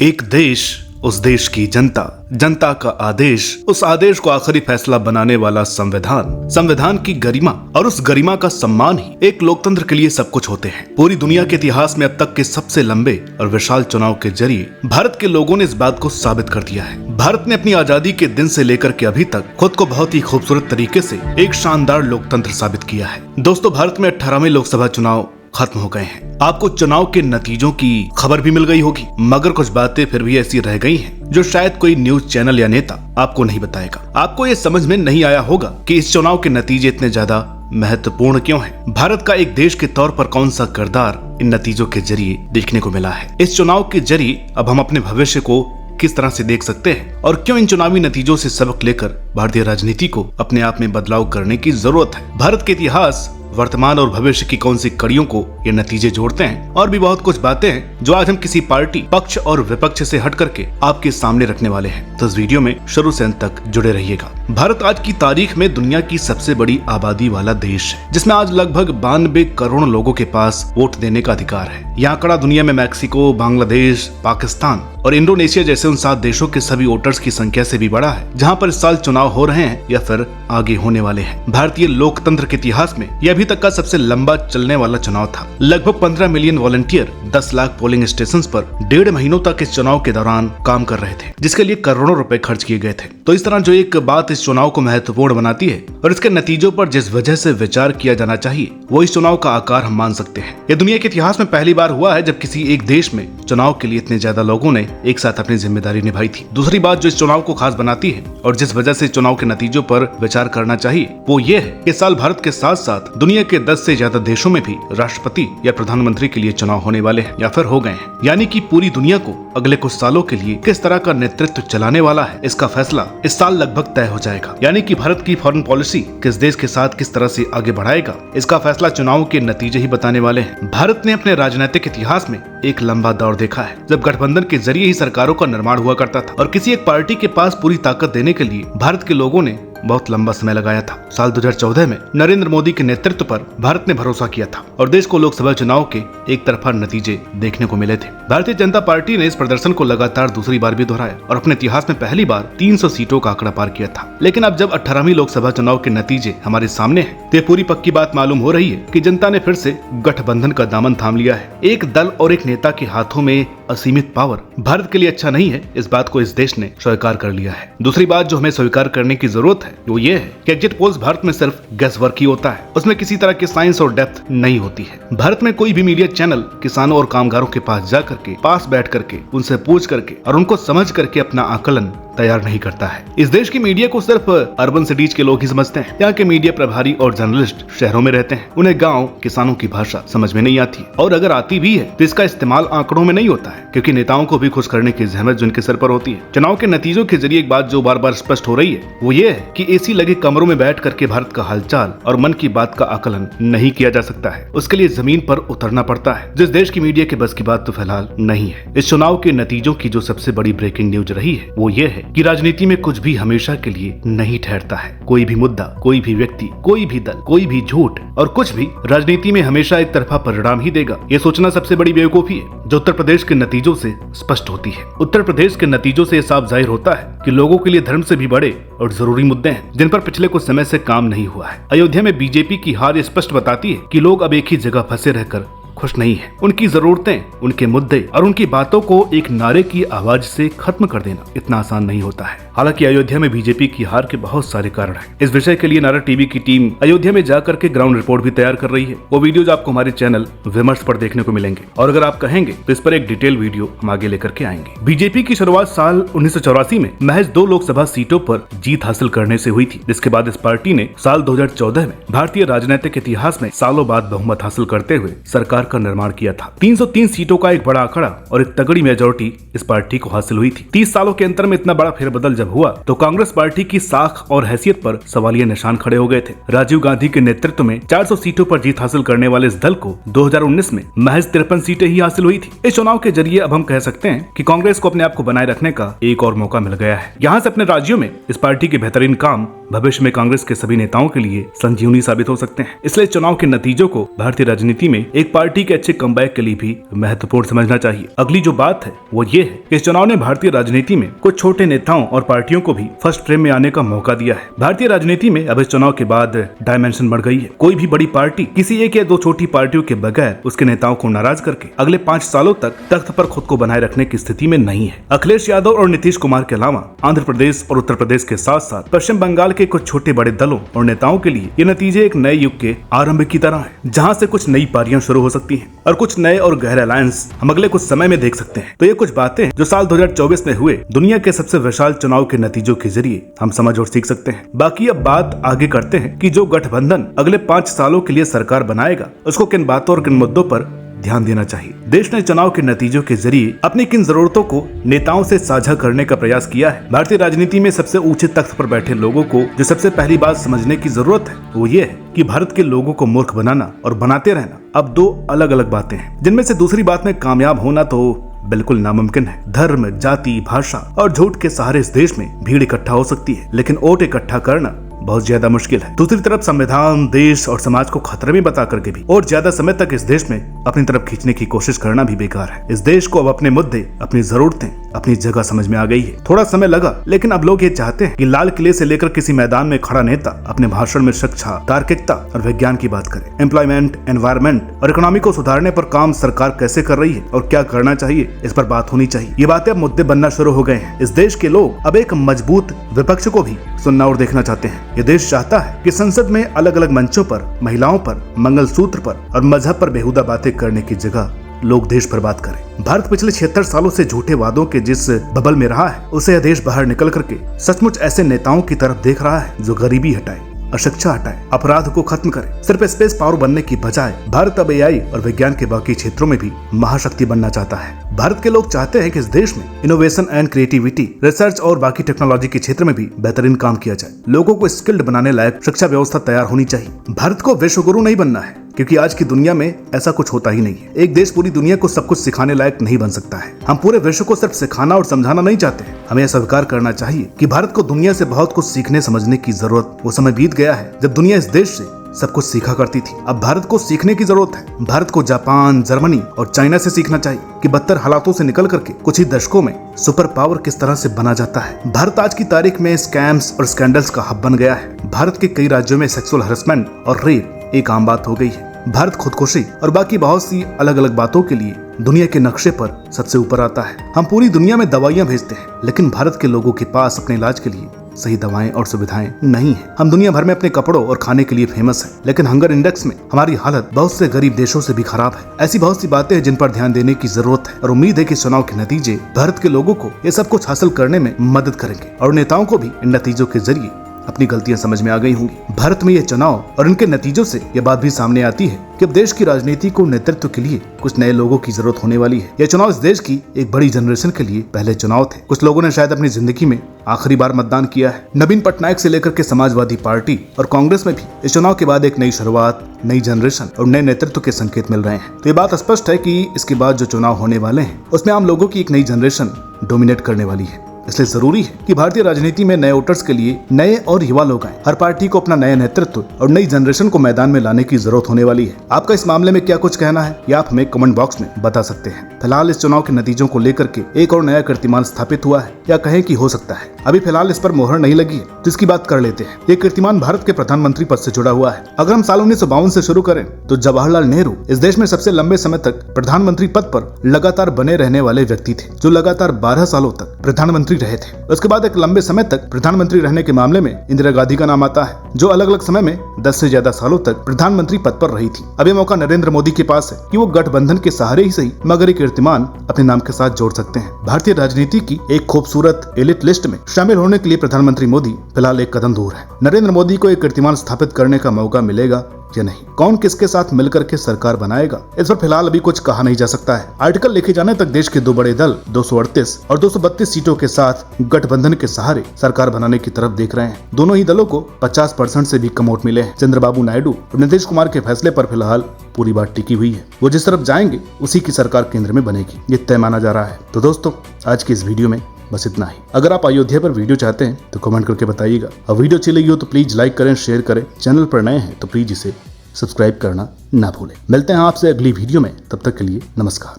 एक देश, उस देश की जनता, जनता का आदेश, उस आदेश को आखिरी फैसला बनाने वाला संविधान, संविधान की गरिमा और उस गरिमा का सम्मान ही एक लोकतंत्र के लिए सब कुछ होते हैं। पूरी दुनिया के इतिहास में अब तक के सबसे लंबे और विशाल चुनाव के जरिए भारत के लोगों ने इस बात को साबित कर दिया है। भारत ने अपनी आजादी के दिन से लेकर के अभी तक खुद को बहुत ही खूबसूरत तरीके से एक शानदार लोकतंत्र साबित किया है। दोस्तों, भारत में 18वें लोकसभा चुनाव खत्म हो गए हैं। आपको चुनाव के नतीजों की खबर भी मिल गई होगी, मगर कुछ बातें फिर भी ऐसी रह गई हैं जो शायद कोई न्यूज चैनल या नेता आपको नहीं बताएगा। आपको ये समझ में नहीं आया होगा कि इस चुनाव के नतीजे इतने ज्यादा महत्वपूर्ण क्यों हैं। भारत का एक देश के तौर पर कौन सा किरदार इन नतीजों के जरिए देखने को मिला है। इस चुनाव के जरिए अब हम अपने भविष्य को किस तरह से देख सकते हैं और क्यों इन चुनावी नतीजों से सबक लेकर भारतीय राजनीति को अपने आप में बदलाव करने की जरूरत है। भारत के इतिहास, वर्तमान और भविष्य की कौन सी कड़ियों को ये नतीजे जोड़ते हैं और भी बहुत कुछ बातें हैं जो आज हम किसी पार्टी, पक्ष और विपक्ष से हट करके आपके सामने रखने वाले हैं। तो इस वीडियो में शुरू से अंत तक जुड़े रहिएगा। भारत आज की तारीख में दुनिया की सबसे बड़ी आबादी वाला देश है, जिसमें आज लगभग 92 करोड़ लोगों के पास वोट देने का अधिकार है। यह आंकड़ा दुनिया में मैक्सिको, बांग्लादेश, पाकिस्तान और इंडोनेशिया जैसे उन 7 देशों के सभी वोटर्स की संख्या से भी बड़ा है, जहां पर इस साल चुनाव हो रहे हैं या फिर आगे होने वाले हैं। भारतीय लोकतंत्र के इतिहास में यह अभी तक का सबसे लंबा चलने वाला चुनाव था। लगभग 15 million volunteer 10 lakh polling stations पर 1.5 महीनों तक इस चुनाव के दौरान काम कर रहे थे, जिसके लिए करोड़ों रुपए खर्च किए गए थे। तो इस तरह जो एक बात इस चुनाव को महत्वपूर्ण बनाती है और इसके नतीजों पर जिस वजह से विचार किया जाना चाहिए, वो इस चुनाव का आकार हम मान सकते हैं। यह दुनिया के इतिहास में पहली बार हुआ है जब किसी एक देश में चुनाव के लिए इतने ज्यादा लोगों ने एक साथ अपनी जिम्मेदारी निभाई थी। दूसरी बात जो इस चुनाव को खास बनाती है और जिस वजह से चुनाव के नतीजों पर विचार करना चाहिए, वो ये है कि इस साल भारत के साथ साथ दुनिया के 10 से ज्यादा देशों में भी राष्ट्रपति या प्रधानमंत्री के लिए चुनाव होने वाले हैं या फिर हो गए हैं। यानी कि पूरी दुनिया को अगले कुछ सालों के लिए किस तरह का नेतृत्व चलाने वाला है, इसका फैसला इस साल लगभग तय हो जाएगा। यानी कि भारत की फॉरेन पॉलिसी किस देश के साथ किस तरह से आगे बढ़ाएगा, इसका फैसला चुनाव के नतीजे ही बताने वाले हैं। भारत ने अपने राजनीतिक इतिहास में एक लंबा दौर देखा है जब गठबंधन के जरिए ही सरकारों का निर्माण हुआ करता था और किसी एक पार्टी के पास पूरी ताकत देने के लिए भारत के लोगों ने बहुत लंबा समय लगाया था। साल 2014 में नरेंद्र मोदी के नेतृत्व पर भारत ने भरोसा किया था और देश को लोकसभा चुनाव के एक तरफा नतीजे देखने को मिले थे। भारतीय जनता पार्टी ने इस प्रदर्शन को लगातार दूसरी बार भी दोहराया और अपने इतिहास में पहली बार 300 सीटों का आंकड़ा पार किया था। लेकिन अब जब 18वीं लोकसभा चुनाव के नतीजे हमारे सामने हैं, तो पूरी पक्की बात मालूम हो रही है कि जनता ने फिर से गठबंधन का दामन थाम लिया है। एक दल और एक नेता के हाथों में असीमित पावर भारत के लिए अच्छा नहीं है, इस बात को इस देश ने स्वीकार कर लिया है। दूसरी बात जो हमें स्वीकार करने की जरूरत है वो ये है कि एग्जिट पोल्स भारत में सिर्फ गैस वर्क ही होता है, उसमें किसी तरह की साइंस और डेप्थ नहीं होती है। भारत में कोई भी मीडिया चैनल किसानों और कामगारों के पास जा करके, पास बैठ करके, उनसे पूछ करके और उनको समझ करके अपना आकलन तैयार नहीं करता है। इस देश की मीडिया को सिर्फ अर्बन सिटीज के लोग ही समझते हैं। यहाँ के मीडिया प्रभारी और जर्नलिस्ट शहरों में रहते हैं, उन्हें गांव किसानों की भाषा समझ में नहीं आती और अगर आती भी है तो इसका इस्तेमाल आंकड़ों में नहीं होता है, क्योंकि नेताओं को भी खुश करने की जहमत जिनके सर पर होती है। चुनाव के नतीजों के जरिए एक बात जो बार बार स्पष्ट हो रही है वो ये है कि एसी लगे कमरों में बैठ करके भारत का हालचाल और मन की बात का आकलन नहीं किया जा सकता है। उसके लिए जमीन पर उतरना पड़ता है, जिस देश की मीडिया के बस की बात तो फिलहाल नहीं है। इस चुनाव के नतीजों की जो सबसे बड़ी ब्रेकिंग न्यूज रही है वो ये है कि राजनीति में कुछ भी हमेशा के लिए नहीं ठहरता है। कोई भी मुद्दा, कोई भी व्यक्ति, कोई भी दल, कोई भी झूठ और कुछ भी राजनीति में हमेशा एक तरफा परिणाम ही देगा। ये सोचना सबसे बड़ी बेवकूफी है जो उत्तर प्रदेश के नतीजों से स्पष्ट होती है। उत्तर प्रदेश के नतीजों से साफ जाहिर होता है कि लोगों के लिए धर्म से भी बड़े और जरूरी मुद्दे हैं जिन पर पिछले कुछ समय से काम नहीं हुआ है। अयोध्या में बीजेपी की हार स्पष्ट बताती है कि लोग अब एक ही जगह फंसे रहकर खुश नहीं है। उनकी जरूरतें, उनके मुद्दे और उनकी बातों को एक नारे की आवाज से खत्म कर देना इतना आसान नहीं होता है। हालांकि अयोध्या में बीजेपी की हार के बहुत सारे कारण हैं। इस विषय के लिए नारा टीवी की टीम अयोध्या में जाकर के ग्राउंड रिपोर्ट भी तैयार कर रही है। वो वीडियोज आपको हमारे चैनल विमर्श पर देखने को मिलेंगे और अगर आप कहेंगे तो इस पर एक डिटेल वीडियो हम आगे लेकर के आएंगे। बीजेपी की शुरुआत साल 1984 में महज 2 लोकसभा सीटों पर जीत हासिल करने से हुई थी, जिसके बाद इस पार्टी ने साल 2014 में भारतीय राजनीतिक इतिहास में सालों बाद बहुमत हासिल करते हुए सरकार का निर्माण किया था। 303 सीटों का एक बड़ा आंकड़ा और एक तगड़ी मेजोरिटी इस पार्टी को हासिल हुई थी। 30 सालों के अंतर में इतना बड़ा फेरबदल जब हुआ तो कांग्रेस पार्टी की साख और हैसियत पर सवालिया निशान खड़े हो गए थे। राजीव गांधी के नेतृत्व में 400 सीटों पर जीत हासिल करने वाले इस दल को 2019 में महज 53 सीटें ही हासिल हुई थी। इस चुनाव के जरिए अब हम कह सकते हैं कि कांग्रेस को अपने आप को बनाए रखने का एक और मौका मिल गया है। यहाँ से अपने राज्यों में इस पार्टी के बेहतरीन काम भविष्य में कांग्रेस के सभी नेताओं के लिए संजीवनी साबित हो सकते हैं। इसलिए चुनाव के नतीजों को भारतीय राजनीति में एक पार्टी के अच्छे कमबैक के लिए भी महत्वपूर्ण समझना चाहिए। अगली जो बात है वो ये है कि इस चुनाव ने भारतीय राजनीति में कुछ छोटे नेताओं और पार्टियों को भी फर्स्ट फ्रेम में आने का मौका दिया है। भारतीय राजनीति में अब इस चुनाव के बाद डायमेंशन बढ़ गई है। कोई भी बड़ी पार्टी किसी एक या दो छोटी पार्टियों के बगैर उसके नेताओं को नाराज करके अगले 5 सालों तक तख्त पर खुद को बनाए रखने की स्थिति में नहीं है। अखिलेश यादव और नीतीश कुमार के अलावा आंध्र प्रदेश और उत्तर प्रदेश के साथ साथ पश्चिम बंगाल के कुछ छोटे बड़े दलों और नेताओं के लिए ये नतीजे एक नए युग के आरंभ की तरह है, जहां से कुछ नई पारियां शुरू हो सकती हैं और कुछ नए और गहरे अलायंस हम अगले कुछ समय में देख सकते हैं। तो ये कुछ बातें जो साल 2024 में हुए दुनिया के सबसे विशाल चुनाव के नतीजों के जरिए हम समझ और सीख सकते हैं। बाकी अब बात आगे करते हैं कि जो गठबंधन अगले 5 सालों के लिए सरकार बनाएगा उसको किन बातों और किन मुद्दों पर ध्यान देना चाहिए। देश ने चुनाव के नतीजों के जरिए अपनी किन जरूरतों को नेताओं से साझा करने का प्रयास किया है। भारतीय राजनीति में सबसे ऊंचे तख्त पर बैठे लोगों को जो सबसे पहली बात समझने की जरूरत है वो ये है कि भारत के लोगों को मूर्ख बनाना और बनाते रहना अब 2 अलग अलग बातें हैं, जिनमें से दूसरी बात में कामयाब होना तो बिल्कुल नामुमकिन है। धर्म, जाति, भाषा और झूठ के सहारे इस देश में भीड़ इकट्ठा हो सकती है, लेकिन वोट इकट्ठा करना बहुत ज्यादा मुश्किल है। दूसरी तरफ संविधान, देश और समाज को खतरे में बता करके भी और ज्यादा समय तक इस देश में अपनी तरफ खींचने की कोशिश करना भी बेकार है। इस देश को अब अपने मुद्दे, अपनी जरूरतें, अपनी जगह समझ में आ गई है। थोड़ा समय लगा, लेकिन अब लोग ये चाहते हैं कि लाल किले से लेकर किसी मैदान में खड़ा नेता अपने भाषण में शिक्षा, तार्किकता और विज्ञान की बात करे। एम्प्लॉयमेंट, एनवायरमेंट और इकोनॉमी को सुधारने पर काम सरकार कैसे कर रही है और क्या करना चाहिए, इस पर बात होनी चाहिए। ये बातें अब मुद्दे बनना शुरू हो गए हैं। इस देश के लोग अब एक मजबूत विपक्ष को भी सुनना और देखना चाहते हैं। ये देश चाहता है कि संसद में अलग अलग मंचों पर महिलाओं पर, मंगलसूत्र पर और मजहब पर बेहुदा बातें करने की जगह लोग देश पर बात करें। भारत पिछले 76 सालों से झूठे वादों के जिस बबल में रहा है उसे यह देश बाहर निकल करके सचमुच ऐसे नेताओं की तरफ देख रहा है जो गरीबी हटाए, अशिक्षा हटाए, अपराध को खत्म करे। सिर्फ स्पेस पावर बनने की बजाय भारत अब एआई और विज्ञान के बाकी क्षेत्रों में भी महाशक्ति बनना चाहता है। भारत के लोग चाहते हैं कि इस देश में इनोवेशन एंड क्रिएटिविटी, रिसर्च और बाकी टेक्नोलॉजी के क्षेत्र में भी बेहतरीन काम किया जाए। लोगों को स्किल्ड बनाने लायक शिक्षा व्यवस्था तैयार होनी चाहिए। भारत को विश्व गुरु नहीं बनना है, क्योंकि आज की दुनिया में ऐसा कुछ होता ही नहीं है। एक देश पूरी दुनिया को सब कुछ सिखाने लायक नहीं बन सकता है। हम पूरे विश्व को सिर्फ सिखाना और समझाना नहीं चाहते हैं। हमें स्वीकार करना चाहिए कि भारत को दुनिया से बहुत कुछ सीखने समझने की जरूरत वो समय बीत गया है जब दुनिया इस देश से सब कुछ सीखा करती थी। अब भारत को सीखने की जरूरत है। भारत को जापान, जर्मनी और चाइना से सीखना चाहिए कि बदतर हालातों से निकल करके कुछ ही दशकों में सुपर पावर किस तरह से बना जाता है। भारत आज की तारीख में स्कैम्स और स्कैंडल्स का हब बन गया है। भारत के कई राज्यों में सेक्सुअल हरासमेंट और रेप एक आम बात हो गई है। भारत खुदकुशी और बाकी बहुत सी अलग अलग बातों के लिए दुनिया के नक्शे पर सबसे ऊपर आता है। हम पूरी दुनिया में दवाइयां भेजते हैं, लेकिन भारत के लोगों के पास अपने इलाज के लिए सही दवाएं और सुविधाएं नहीं है। हम दुनिया भर में अपने कपड़ों और खाने के लिए फेमस हैं, लेकिन हंगर इंडेक्स में हमारी हालत बहुत से गरीब देशों से भी खराब है। ऐसी बहुत सी बातें हैं जिन पर ध्यान देने की जरूरत है और उम्मीद है कि चुनाव के नतीजे भारत के लोगों को ये सब कुछ हासिल करने में मदद करेंगे और नेताओं को भी इन नतीजों के जरिए अपनी गलतियां समझ में आ गई होंगी। भारत में ये चुनाव और इनके नतीजों से ये बात भी सामने आती है कि अब देश की राजनीति को नेतृत्व के लिए कुछ नए लोगों की जरूरत होने वाली है। यह चुनाव इस देश की एक बड़ी जनरेशन के लिए पहले चुनाव थे। कुछ लोगों ने शायद अपनी जिंदगी में आखिरी बार मतदान किया है। नवीन पटनायक से लेकर के समाजवादी पार्टी और कांग्रेस में भी इस चुनाव के बाद एक नई शुरुआत, नई जनरेशन और नए नेतृत्व के संकेत मिल रहे हैं। तो ये बात स्पष्ट है कि इसके बाद जो चुनाव होने वाले हैं उसमें आम लोगों की एक नई जनरेशन डोमिनेट करने वाली है। इसलिए जरूरी है कि भारतीय राजनीति में नए वोटर्स के लिए नए और युवा लोग आए। हर पार्टी को अपना नया नेतृत्व और नई जनरेशन को मैदान में लाने की जरूरत होने वाली है। आपका इस मामले में क्या कुछ कहना है, या आप हमें कमेंट बॉक्स में बता सकते हैं। फिलहाल इस चुनाव के नतीजों को लेकर के एक और नया कीर्तिमान स्थापित हुआ है, या कहें कि हो सकता है। अभी फिलहाल इस पर मोहर नहीं लगी है, जिसकी बात कर लेते हैं। ये कीर्तिमान भारत के प्रधानमंत्री पद से जुड़ा हुआ है। अगर हम साल 1952 से शुरू करें तो जवाहरलाल नेहरू इस देश में सबसे लंबे समय तक प्रधानमंत्री पद पर लगातार बने रहने वाले व्यक्ति थे, जो लगातार 12 सालों तक प्रधानमंत्री रहे थे। उसके बाद एक लंबे समय तक प्रधानमंत्री रहने के मामले में इंदिरा गांधी का नाम आता है, जो अलग अलग समय में 10 से ज्यादा सालों तक प्रधानमंत्री पद पर रही थी। अब ये मौका नरेंद्र मोदी के पास है कि वो गठबंधन के सहारे ही सही मगर ये कीर्तिमान अपने नाम के साथ जोड़ सकते हैं। भारतीय राजनीति की एक खूबसूरत एलिट लिस्ट में शामिल होने के लिए प्रधानमंत्री मोदी फिलहाल एक कदम दूर है। नरेंद्र मोदी को एक कीर्तिमान स्थापित करने का मौका मिलेगा या नहीं, कौन किसके साथ मिलकर के सरकार बनाएगा, इस पर फिलहाल अभी कुछ कहा नहीं जा सकता है। आर्टिकल लिखे जाने तक देश के दो बड़े दल 238 और 232 सीटों के साथ गठबंधन के सहारे सरकार बनाने की तरफ देख रहे हैं। दोनों ही दलों को 50% से भी कम वोट मिले हैं। चंद्रबाबू नायडू और नीतीश कुमार के फैसले पर फिलहाल पूरी बात टिकी हुई है। वो जिस तरफ जाएंगे उसी की सरकार केंद्र में बनेगी, ये तय माना जा रहा है। तो दोस्तों, आज की इस वीडियो में बस इतना ही। अगर आप अयोध्या पर वीडियो चाहते हैं तो कमेंट करके बताइएगा, और वीडियो अच्छी लगी हो तो प्लीज लाइक करें, शेयर करें। चैनल पर नए हैं तो प्लीज इसे सब्सक्राइब करना ना भूलें। मिलते हैं आपसे अगली वीडियो में, तब तक के लिए नमस्कार।